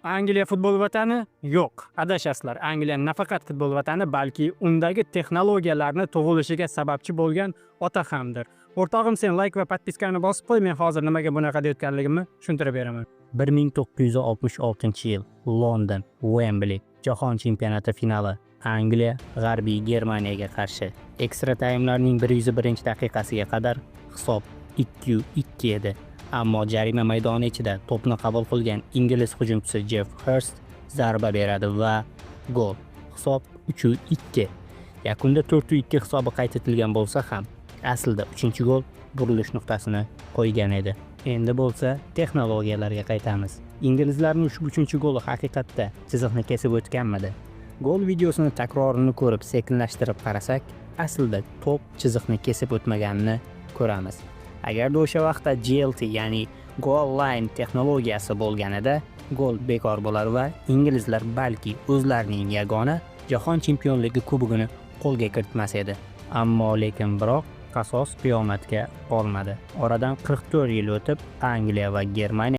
Angliya futbol vatani? Yo'q, adashasizlar. Angliya nafaqat futbol vatani, balki undagi texnologiyalarni tug'ilishiga sababchi bo'lgan ota hamdir. O'rtog'im, sen like va podpiskani bosib qo'y, men hozir nimaga bunaqa deyotganligimni tushuntirib beraman. 1966-yil London, Wembley Jahon chempionati finali. Angliya G'arbiy Germaniyaga qarshi. Ekstra taymlarning 101-daqiqasiga qadar hisob 2-2 edi. Ammo jarima maydoni ichida to'pni qabul qilgan ingliz hujumchisi Jeff Hurst zarba beradi va gol. Hisob 3-2. Yakunda 4-2 hisobi qayd etilgan bo'lsa ham, aslida 3-gol burilish nuqtasini qo'ygan edi. Endi bo'lsa texnologiyalarga qaytamiz. Inglizlarning ushbu 3-goli haqiqatda chiziqni kesib o'tganmidi? Gol videosini takrorini ko'rib sekinlashtirib qarasak, aslida to'p chiziqni kesib o'tmaganini ko'ramiz. Agarda o'sha vaqtda GLT, ya'ni Goal Line texnologiyasi bo'lganida, gol bekor bo'lar va inglizlar balki o'zlarining yagona Jahon chempionligi kubogini qo'lga kiritmas edi. Ammo biroq qasos qiyomatga qolmadi. Oradan 44 yil o'tib, Angliya va Germaniya